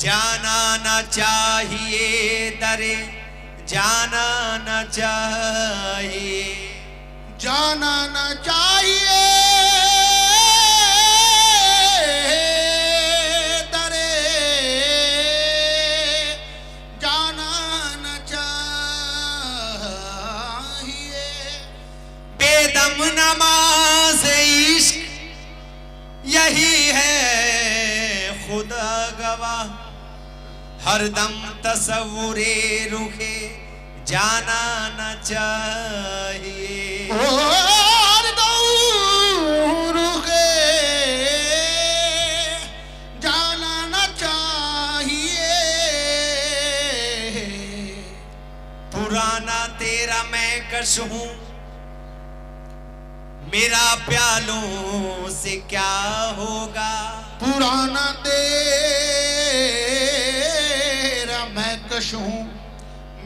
जाना न चाहिए दरे, जाना न चाहिए, जाना न चाहिए दरे, जाना न चाहिए। बेदम नमाज इश्क यही है खुदा गवाह, हरदम तसव्वुरे रुखे जाना न चाहिए। हरदम रुखे जाना न चाहिए। पुराना तेरा मैं कश हूँ, मेरा प्यालों से क्या होगा। पुराना तेरा मैं कश हूँ,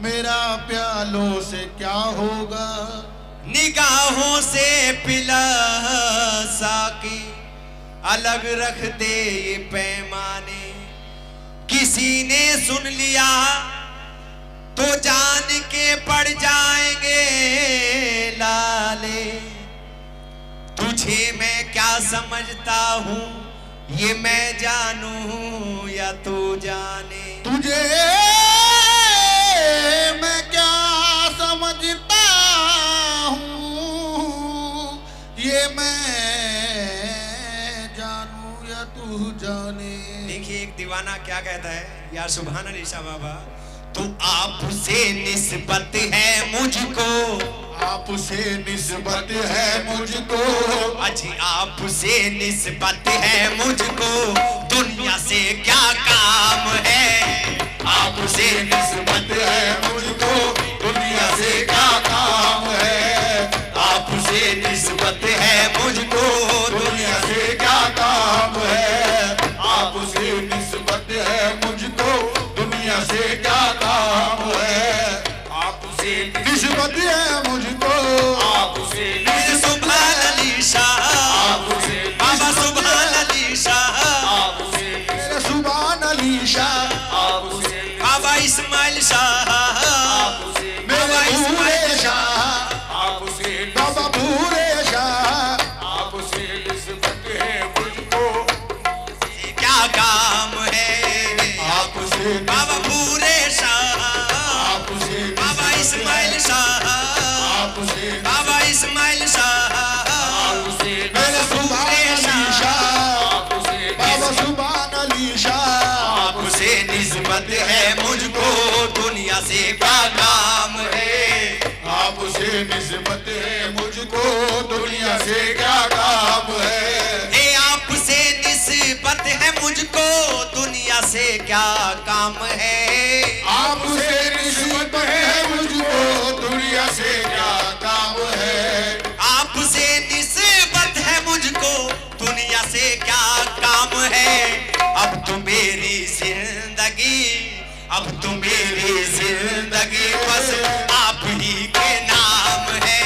मेरा प्यालों से क्या होगा। निगाहों से पिला साकी अलग रख दे ये पैमाने, किसी ने सुन लिया तो जान के पड़ जाएंगे लाले। तुझे मैं क्या समझता हूँ ये मैं जानूं या तू जाने। तुझे मैं क्या समझता हूँ ये मैं जानूं या तू जाने। देखिए एक दीवाना क्या कहता है, या सुभान अल्लाह ईसा बाबा। तो आपसे निस्बत है मुझको, आपसे निस्बत है मुझको, अच्छी आपसे निस्बत है मुझको, दुनिया से क्या काम है। आपसे निस्बत है मुझको, दुनिया से क्या काम है। आपसे निस्बत है मुझको, दुनिया से क्या काम है। आपसे निस्बत है मुझको, दुनिया से क्या काम है। आपसे निस्बत है मुझको, आपसे सुभान अली शाह, आपसे बाबा सुभान अली शाह, आपसे मेरा सुभान अली शाह, आपसे बाबा इस्माइल शाह, मेरा भूरे शाह, आपसे बाबा भूरे शाह। आपसे निस्बत है मुझको, क्या काम है। आपसे बाबा पूरे शाह, आपसे बाबा इस्माइल शाह, आपसे बाबा इस्माइल शाह, आपसे मेरा सुभान अली शाह, आपसे बाबा सुभान अली शाह। आपसे निस्बत है मुझको, दुनिया से क्या काम है। आपसे निस्बत है मुझको, दुनिया से क्या काम है। ये आपसे निस्बत है मुझको, दुनिया से क्या काम है। आपसे निस्बत है मुझको, दुनिया से क्या काम है। आपसे निस्बत है मुझको, दुनिया से क्या काम है। अब तो मेरी जिंदगी, अब तो मेरी जिंदगी बस आप ही के नाम है।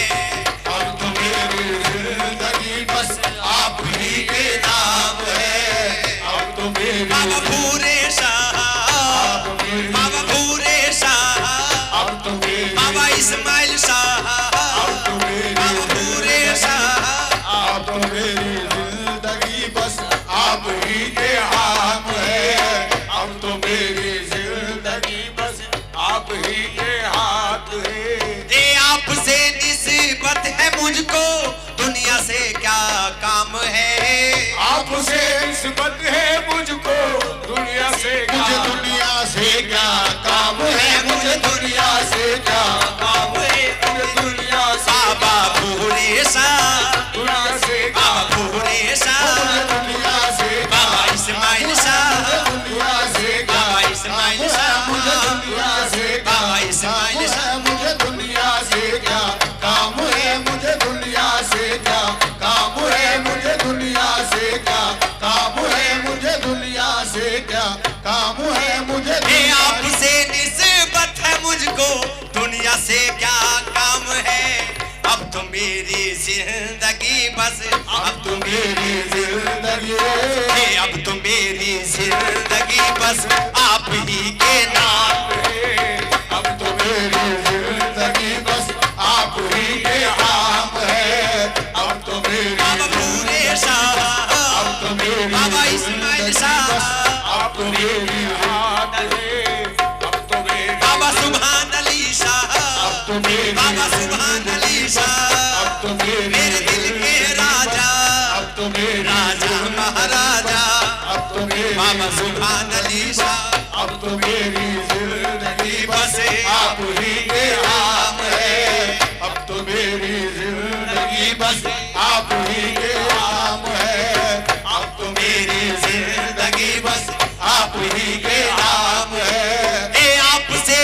अब तो मेरी जिंदगी बस आप ही के नाम है। अब तो मेरी बाबा पूरे शाह, बाबा पूरे शाह, अब तो मेरी बाबा इस्माइल शाह, अब तो मेरी बाबा पूरे शाह। अब तो मेरी जिंदगी बस आप ही के हाथ है। अब तो मेरी जिंदगी बस आप ही के हाथ है। ये आपसे निस्बत है मुझको, दुनिया से क्या काम है। आपसे निस्बत है मुझको, दुनिया से मुझे दुनिया से क्या काम है। मुझे दुनिया से क्या काम है। मुझे दुनिया से बाबा पूरे शाह, दुनिया से बाबा पूरे शाह, दुनिया से बाबा इस्माइल शाह, दुनिया से बाबा इस्माइल शाह, मुझे दुनिया से बाबा इस्माइल शाह। मुझे दुनिया से क्या काम है। मुझे दुनिया से क्या काम है। मुझे दुनिया से क्या काम है। मुझे दुनिया से क्या काम है। मुझे ये आपसे निस्बत है मुझको, दुनिया से क्या काम है। अब तो मेरी जिंदगी बस, अब तो मेरी जिंदगी ये अब तो मेरी जिंदगी बस आप ही के नाम है। अब तो मेरी जिंदगी बस आप ही के नाम है। अब तो मेरी बाबा पूरे शाह, अब तो मेरी बाबा इस्माइल जिंदगी शाह, बस आप मेरी हाथ है। अब तो मेरी बाबा सुभान अली शाह, अब तो मेरी बाबा सुभान अली शाह, अब तो मेरे दिल के राजा, अब तो मेरी राजा महाराजा, अब तो मेरी बाबा सुभान अली शाह। अब तो मेरी जिंदगी बस आप ही के नाम है। अब तो मेरी जिंदगी बस आप ही के नाम है। अब तो मेरी जिंदगी बस आप ही के नाम है। ए आपसे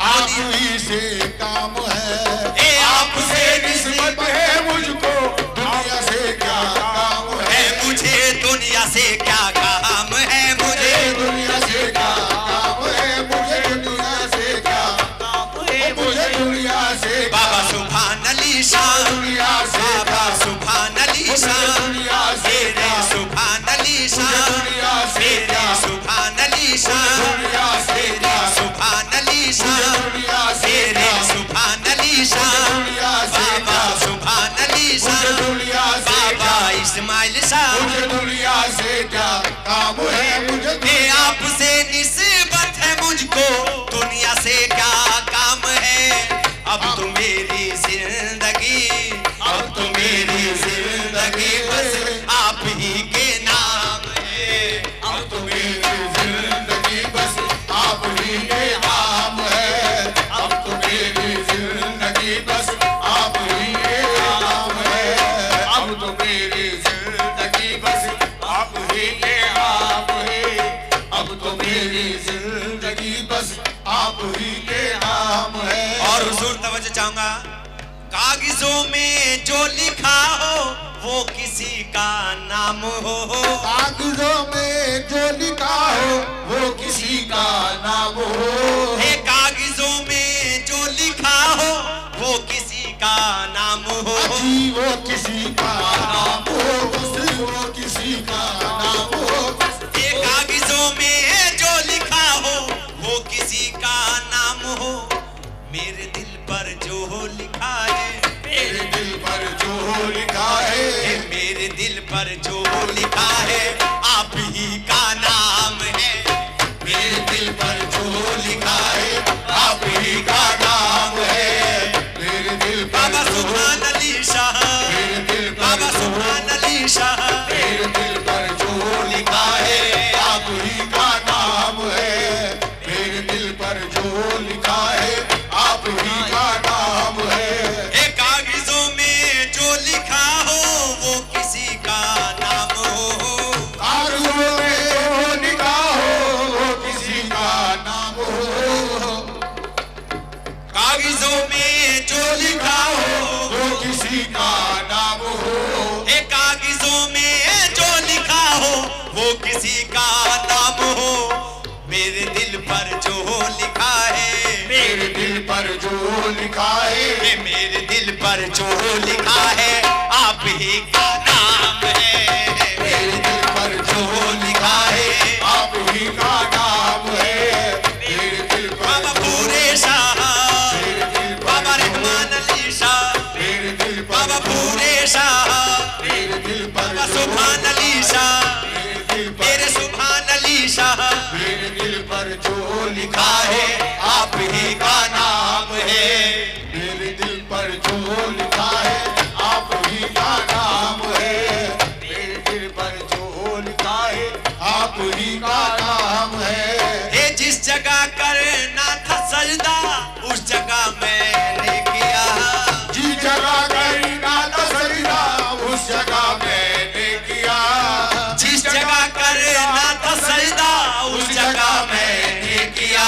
आप ही से काम है। ए आपसे निस्बत है मुझको, दुनिया से क्या काम है। मुझे दुनिया से क्या काम है, मुझे दुनिया से क्या काम है, मुझे दुनिया से क्या काम है, मुझे दुनिया से बाबा सुभान अली शाह, दुनिया से बाबा सुभान अली शाह, दुनिया से मेरे सुभान अली शाह, दुनिया से मेरे सुभान अली शाह, दुनिया से मेरे सुभान अली शाह, दुनिया से मेरे सुभान अली शाह, दुनिया से बाबा सुभान अली शाह, दुनिया से बाबा इस्माइल शाह। मुझे दुनिया से क्या काम है, मुझे ए आपसे निस्बत है मुझको, दुनिया से क्या काम है। अब तो मेरी जिंदगी, अब तो मेरी जिंदगी बस आप ही के नाम है। अब तो मेरी जिंदगी बस आप ही के नाम है। अब तो मेरी जिंदगी बस आप ही के नाम है। अब तो मेरी जिंदगी बस आप ही के नाम है। अब तो मेरी जिंदगी बस आप ही के नाम है। और हुजूर तवज्जो चाहूंगा, कागजों में जो लिखा हो वो किसी का नाम हो। कागजों में जो लिखा हो वो किसी का नाम हो। ए कागजों में जो लिखा हो वो किसी का नाम हो। जी वो किसी का नाम हो, बस वो किसी का नाम हो। ये कागजों में जो लिखा हो वो किसी का नाम हो। मेरे दिल पर जो लिखा है, मेरे दिल पर जो लिखा है, मेरे दिल पर जो लिखा है आप ही का नाम है। मेरे दिल पर जो लिखा है आप ही का नाम है। मेरे दिल पर बाबा सुभान अली शाह, मेरे दिल पर बाबा सुभान अली शाह, मेरे दिल पर जो लिखा है आप ही का नाम है। मेरे दिल पर जो लिखा है आप ही का नाम है। ए कागजों में जो लिखा हो वो किसी का नाम हो। कागजों में जो लिखा हो वो किसी का नाम हो। कागजों में जो लिखा हो वो किसी का नाम हो। ए कागजों में जो लिखा हो वो किसी का नाम हो। मेरे दिल पर जो लिखा है, मेरे दिल पर जो लिखा है, मेरे दिल पर जो लिखा है आप ही का नाम है। मेरे दिल पर जो लिखा है आप ही का नाम है। मेरे दिल पर बाबा पूरे शाह, मेरे दिल पर बाबा रहमान अली शाह, मेरे दिल पर बाबा पूरे शाह, मेरे दिल पर बाबा सुभान अली शाह, मेरे दिल पर मेरे सुभान अली शाह। मेरे दिल पर जो लिखा है आप ही का नाम है। मेरे दिल पर जो लिखा है आप ही का नाम है। मेरे दिल पर जो लिखा है आप ही का नाम है। ये जिस जगह करना था सजदा उस जगह मैंने किया। जिस जगह करना था सजदा उस जगह मैंने किया। जिस जगह करना था सजदा उस जगह मैंने किया।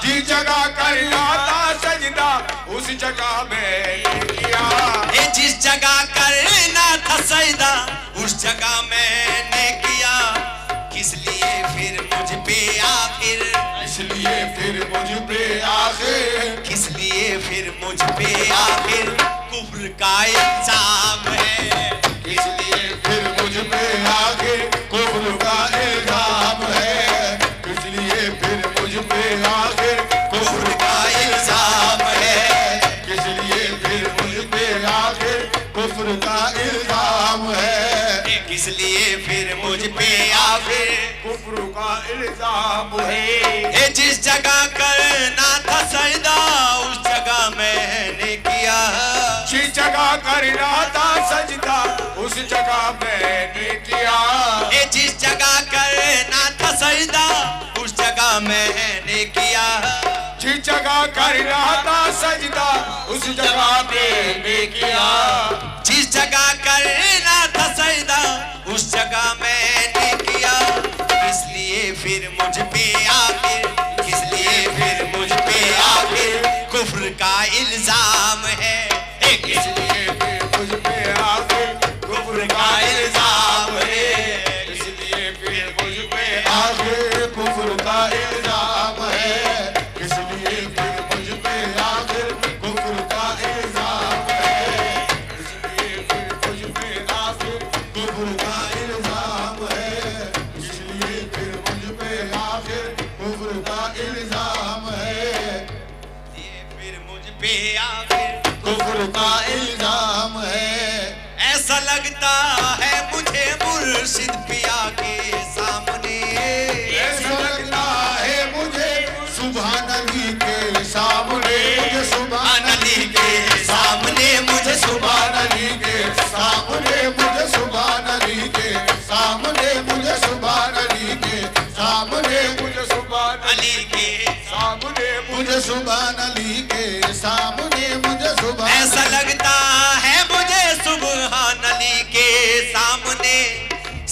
जिस जगह करना था सजदा उस जगह मैंने किया। ये जिस जगह करना था सजदा उस जगह मैंने किया। किस लिए फिर मुझ पे आखिर, इसलिए फिर मुझ पे आखिर, किस लिए फिर मुझ पे आखिर कुफ्र का इल्जाम है। इसलिए फिर मुझ पे आखिर कुफ्र का इल्जाम फिर मुझ पे आखिर कुफ्र का इल्जाम है। ये जिस जगह करना था सजदा उस जगह मैंने किया, जिस जगह करना था सजदा उस जगह मैंने किया, ये जिस जगह करना था सजदा उस जगह मैंने किया, जिस जगह करना था सजदा उस जगह मैंने किया, जिस जगह करना था सजदा उस जगह मैंने किया। इसलिए फिर मुझ पे आखिर, इसलिए फिर मुझ पे आखिर कुफ्र का इल्जाम है, इसलिए फिर मुझ पे आखिर कुफ्र का इल्जाम है, इसलिए फिर मुझ पे आखिर कुफ्र का इल्जाम है, इसलिए फिर मुझ पे आखिर कुफ्र का इल्जाम है, इसलिए फिर मुझ पे आखिर कुफ्र का इल्जाम है, इसलिए फिर मुझ पे आखिर कुफ्र का इल्जाम है, ये फिर मुझ पे आखिर कुफ्र का इल्जाम है। ऐसा लगता है मुझे मुर्शिद पिया के सामने, ऐसा लगता है मुझे सुभान अली के सामने, मुझे सुभान अली के सामने, मुझे सुभान अली के सामने, मुझे सुभान अली के सामने, मुझे सुभान अली के सामने, मुझे सुभान अली के सामने, मुझे सुभान अली के सामने, मुझे सुभान ऐसा लगता है मुझे सुभान अली के सामने,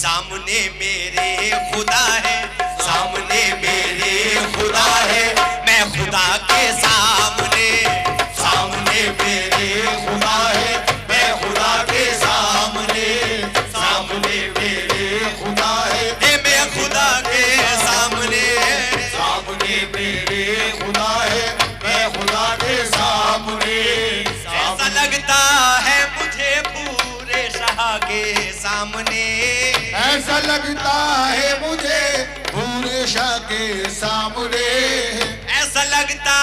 सामने मेरे खुदा है, सामने मेरे खुदा है, मैं खुदा के सामने, सामने मेरे खुदा है, मैं खुदा के सामने, सामने मेरे खुदा है, मैं खुदा के सामने, सामने मेरे खुदा है, मैं खुदा के सामने, ऐसा लगता है मुझे पूरे शाह के सामने, ऐसा लगता है मुझे पूरे शाह के सामने, ऐसा लगता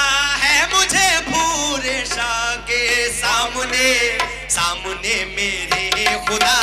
है मुझे पूरे शाह के सामने, सामने मेरे खुदा